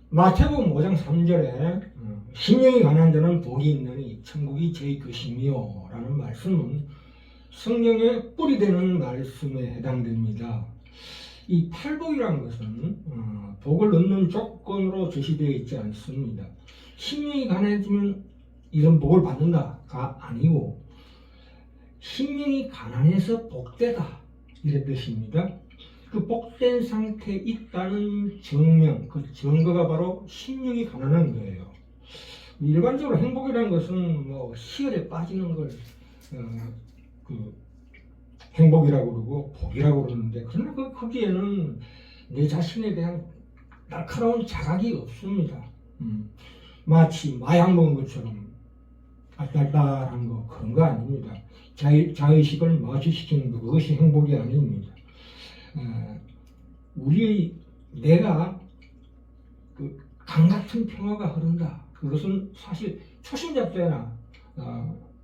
마태복음 5장 3절에 심령이 가난한 자는 복이 있느니 천국이 제 것이며 라는 말씀은 성경의 뿌리 되는 말씀에 해당됩니다. 이 팔복이라는 것은 복을 얻는 조건으로 제시되어 있지 않습니다. 심령이 가난해지면 이런 복을 받는다가 아니고 심령이 가난해서 복되다 이런 뜻입니다. 그 복된 상태에 있다는 증명, 그 증거가 바로 심령이 가난한 거예요. 일반적으로 행복이라는 것은 뭐 희열에 빠지는 걸 행복이라고 그러고 복이라고 그러는데, 그러나 거기에는 내 자신에 대한 날카로운 자각이 없습니다. 마치 마약 먹은 것처럼 알딸딸한 거, 그런 거 아닙니다. 자의식을 마취시키는 거, 그것이 행복이 아닙니다. 우리의 내가 강 같은 평화가 흐른다. 그것은 사실 초신자 때나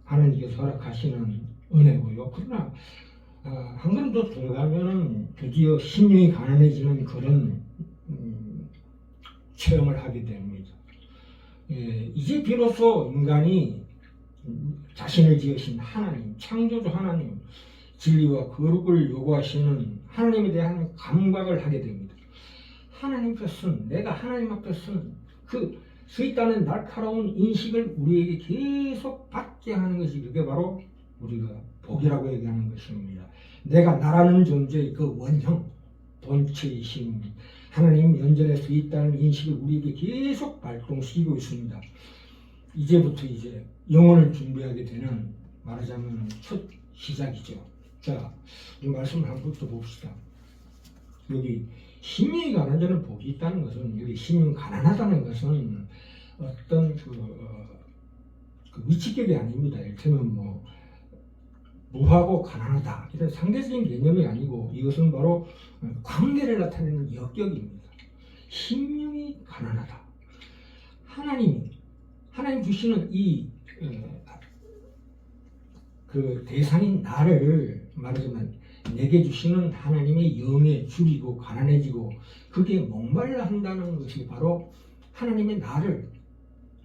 하나님께서 허락하시는 은혜고요. 그러나 한 걸음 더 들어가면은 드디어 심령이 가난해지는 그런 체험을 하게 됩니다. 이제 비로소 인간이 자신을 지으신 하나님, 창조주 하나님, 진리와 거룩을 요구하시는 하나님에 대한 감각을 하게 됩니다. 하나님 앞에서는, 내가 하나님 앞에서는 서 있다는 날카로운 인식을 우리에게 계속 받게 하는 것이, 그게 바로 우리가 복이라고 얘기하는 것입니다. 내가 나라는 존재의 그 원형, 본체이신 하나님 연전에 서 있다는 인식을 우리에게 계속 발동시키고 있습니다. 이제부터 이제 영혼을 준비하게 되는, 말하자면 첫 시작이죠. 자, 이 말씀을 한번 더 봅시다. 여기 심령이 가난한 자는 복이 있다는 것은, 여기 심령 가난하다는 것은 어떤 그 위치격이 아닙니다. 이를테면 뭐 무하고 가난하다 이런 상대적인 개념이 아니고, 이것은 바로 관계를 나타내는 역격입니다. 심령이 가난하다. 하나님 주시는 그 대상인 나를, 말하자면 내게 주시는 하나님의 영에 줄이고 가난해지고 그게 목말라 한다는 것이 바로 하나님의 나를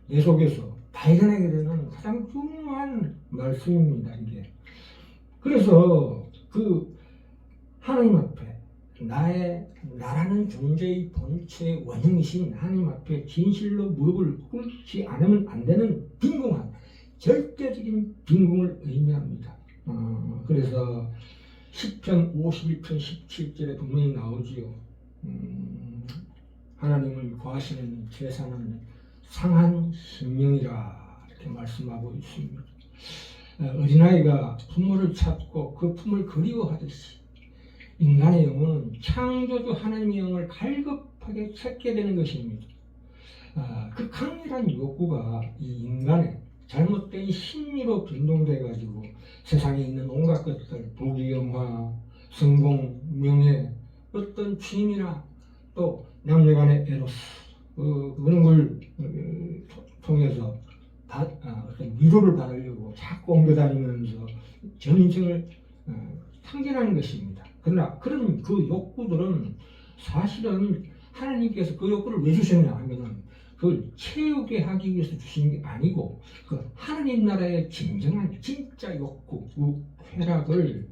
내 속에서 발견하게 되는 가장 중요한 말씀입니다. 이게. 그래서 그 하나님 앞에 나라는 존재의 본체의 원형이신 하나님 앞에 진실로 무릎을 꿇지 않으면 안 되는 빈궁한, 절대적인 빈궁을 의미합니다. 그래서 시편 51편 17절에 분명히 나오지요. 하나님을 구하시는 제사는 상한 심령이라 이렇게 말씀하고 있습니다. 어린아이가 부모를 찾고 그 품을 그리워하듯이 인간의 영혼은 창조주 하나님의 영을 갈급하게 찾게 되는 것입니다. 그 강렬한 욕구가 이 인간의 잘못된 심리로 변동돼 가지고 세상에 있는 온갖 것들, 부귀영화, 성공, 명예, 어떤 취미나 또 남녀간의 에로스, 그런 걸 통해서 어떤 위로를 받으려고 자꾸 옮겨다니면서 전 인생을 탕진하는 것입니다. 그러나 그런 그 욕구들은 사실은 하나님께서 그 욕구를 왜 주셨냐 하면은 그걸 채우게 하기 위해서 주신 게 아니고, 그 하나님 나라의 진정한 진짜 욕구, 그 쾌락을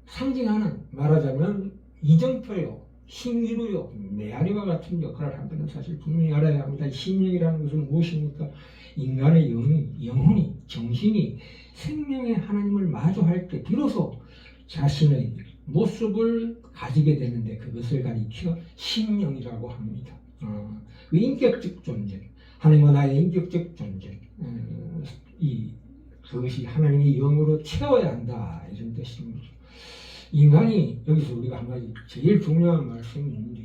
상징하는, 말하자면 이정표요, 신기루요, 메아리와 같은 역할을 한다는 사실 분명히 알아야 합니다. 심령이라는 것은 무엇입니까? 인간의 영혼이, 정신이 생명의 하나님을 마주할 때 비로소 자신의 모습을 가지게 되는데, 그것을 가리켜 심령이라고 합니다. 그 인격적 존재, 하나님과 나의 인격적 존재, 그것이 하나님의 영으로 채워야 한다 이런 뜻입니다. 인간이, 여기서 우리가 한 가지 제일 중요한 말씀이 있는데,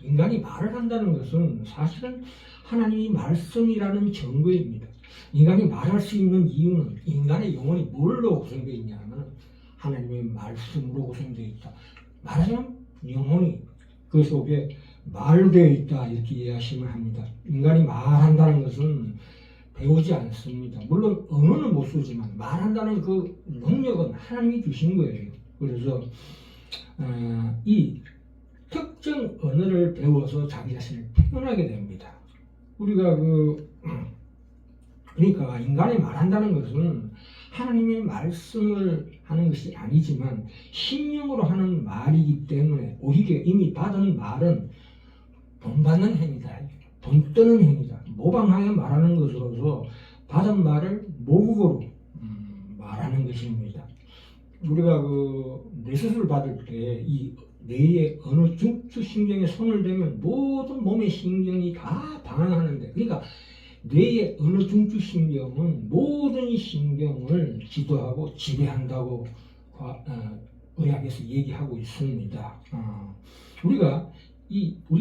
인간이 말을 한다는 것은 사실은 하나님이 말씀이라는 증거입니다. 인간이 말할 수 있는 이유는 인간의 영혼이 뭘로 구성되어 있냐 하면 하나님의 말씀으로 구성되어 있다. 말하자면 영혼이 그 속에 말로 되어 있다 이렇게 이해하시면 합니다. 인간이 말한다는 것은 배우지 않습니다. 물론 언어는 못 쓰지만 말한다는 그 능력은 하나님이 주신 거예요. 그래서 이 특정 언어를 배워서 자기 자신을 표현하게 됩니다. 우리가 그러니까 인간이 말한다는 것은 하나님의 말씀을 하는 것이 아니지만 심령으로 하는 말이기 때문에 오히려 이미 받은 말은 본받는 행위다. 본떠는 행위다. 모방하여 말하는 것으로서 받은 말을 모국어로 말하는 것입니다. 우리가 뇌수술을 받을 때 이 뇌의 어느 중추신경에 손을 대면 모든 몸의 신경이 다 반응하는데, 그러니까 뇌의 어느 중추신경은 모든 신경을 지도하고 지배한다고 의학에서 얘기하고 있습니다. 우리가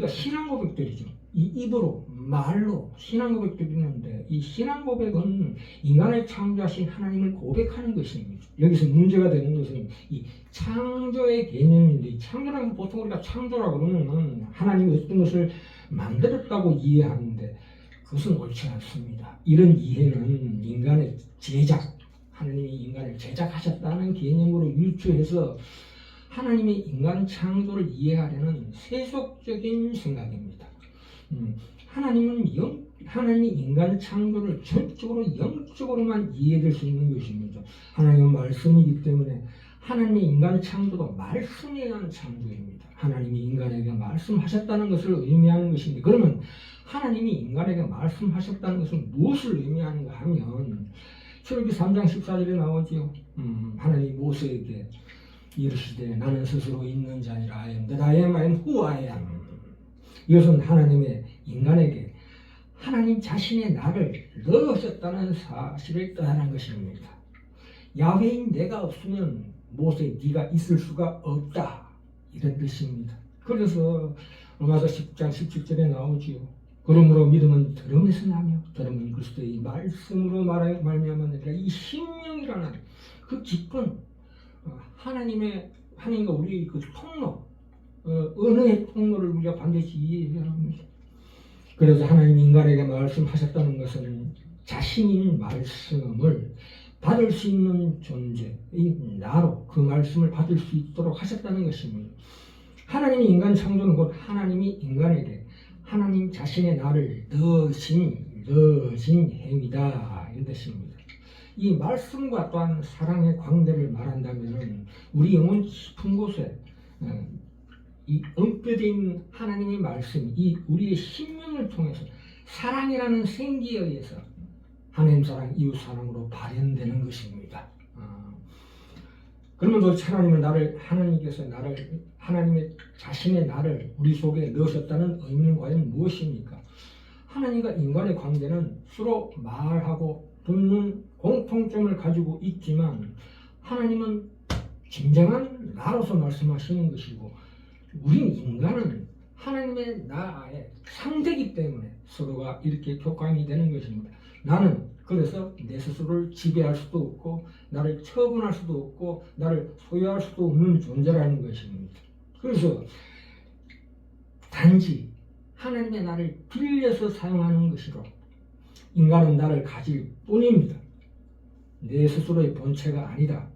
신앙 고백들이죠. 이 입으로 말로 신앙 고백들이 있는데, 이 신앙 고백은 인간을 창조하신 하나님을 고백하는 것입니다. 여기서 문제가 되는 것은 이 창조의 개념인데, 이 창조라는 보통 우리가 창조라고 그러면 하나님이 어떤 것을 만들었다고 이해하는데 그것은 옳지 않습니다. 이런 이해는 인간의 제작, 하나님이 인간을 제작하셨다는 개념으로 유추해서 하나님의 인간 창조를 이해하려는 세속적인 생각입니다. 하나님이 인간 창조를 전적으로 영적으로만 이해될 수 있는 것입니다. 하나님은 말씀이기 때문에 하나님의 인간 창조도 말씀에 의한 창조입니다. 하나님이 인간에게 말씀하셨다는 것을 의미하는 것인데, 그러면 하나님이 인간에게 말씀하셨다는 것은 무엇을 의미하는가 하면 출애굽기 3장 14절에 나오지요. 하나님이 모세에게 이르시되 나는 스스로 있는 자니라. I am that I am who I am. 이것은 하나님의 인간에게 하나님 자신의 나를 넣으셨다는 사실을 뜻하는 것입니다. 야훼인 내가 없으면 모세 네가 있을 수가 없다, 이런 뜻입니다. 그래서 로마서 10장 17절에 나오지요. 그러므로 믿음은 들음에서 나며 들음은 그리스도의 말씀으로 말미암았느니라. 이 심령이라는 그 깊은 하나님과 우리의 그 통로, 언어의 통로를 우리가 반드시 이해해야 합니다. 그래서 하나님이 인간에게 말씀하셨다는 것은 자신인 말씀을 받을 수 있는 존재, 이 나로 그 말씀을 받을 수 있도록 하셨다는 것입니다. 하나님이 인간 창조는 곧 하나님이 인간에게 하나님 자신의 나를 넣으신 행위다, 이런 뜻입니다. 이 말씀과 또한 사랑의 광대를 말한다면 우리 영혼 깊은 곳에 이 엉뼈되어 있는 하나님의 말씀이 이 우리의 심령을 통해서 사랑이라는 생기에 의해서 하나님 사랑, 이웃 사랑으로 발현되는 것입니다. 그러면 도대체 하나님께서 하나님의 자신의 나를 우리 속에 넣으셨다는 의미는 과연 무엇입니까? 하나님과 인간의 관계는 서로 말하고 듣는 공통점을 가지고 있지만 하나님은 진정한 나로서 말씀하시는 것이고, 우린 인간은 하나님의 나의 상대이기 때문에 서로가 이렇게 교감이 되는 것입니다. 나는 그래서 내 스스로를 지배할 수도 없고 나를 처분할 수도 없고 나를 소유할 수도 없는 존재라는 것입니다. 그래서 단지 하나님의 나를 빌려서 사용하는 것이로 인간은 나를 가질 뿐입니다. 내 스스로의 본체가 아니다.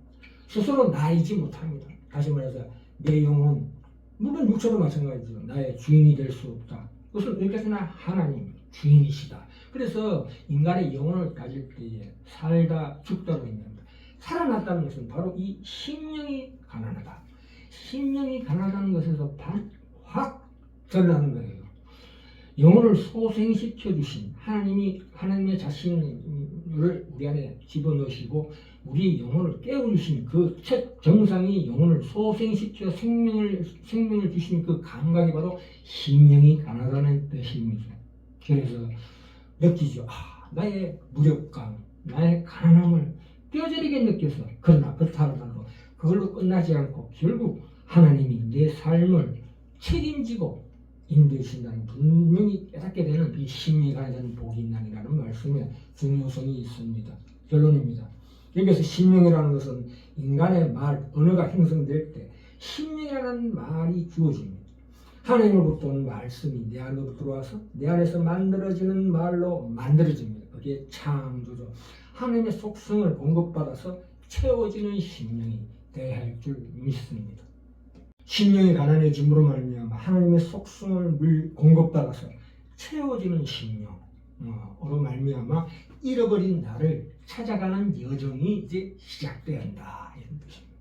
스스로 나이지 못합니다. 다시 말해서 내 영혼, 물론 육체도 마찬가지죠. 나의 주인이 될 수 없다. 그것은 여기까지나 하나님 주인이시다. 그래서 인간의 영혼을 가질 때에 살다 죽다로 의미합니다. 살아났다는 것은 바로 이 심령이 가난하다. 심령이 가난하다는 것에서 확 드러나는 거예요. 영혼을 소생시켜 주신 하나님의 자신을 우리 안에 집어넣으시고 우리 영혼을 깨우주신 그 첫 정상이 영혼을 소생시켜 생명을 주신 그 감각이 바로 심령이 가난하다는 뜻입니다. 그래서 느끼죠. 나의 무력감, 나의 가난함을 뼈저리게 느껴서, 그러나 그렇다고 그걸로 끝나지 않고 결국 하나님이 내 삶을 책임지고 인도해 주신다는 분명히 깨닫게 되는 이 심령이 가난한 복이 있나니라는 말씀에 중요성이 있습니다. 결론입니다. 여기서 심령이라는 것은 인간의 말, 언어가 형성될 때 심령이라는 말이 주어집니다. 하나님으로부터 온 말씀이 내 안으로 들어와서 내 안에서 만들어지는 말로 만들어집니다. 그게 창조죠. 하나님의 속성을 공급받아서 채워지는 심령이 돼야 할 줄 믿습니다. 심령이 가난해짐으로 말미암아 하나님의 속성을 공급받아서 채워지는 심령으로 말미암아 잃어버린 나를 찾아가는 여정이 이제 시작된다 이런 뜻입니다.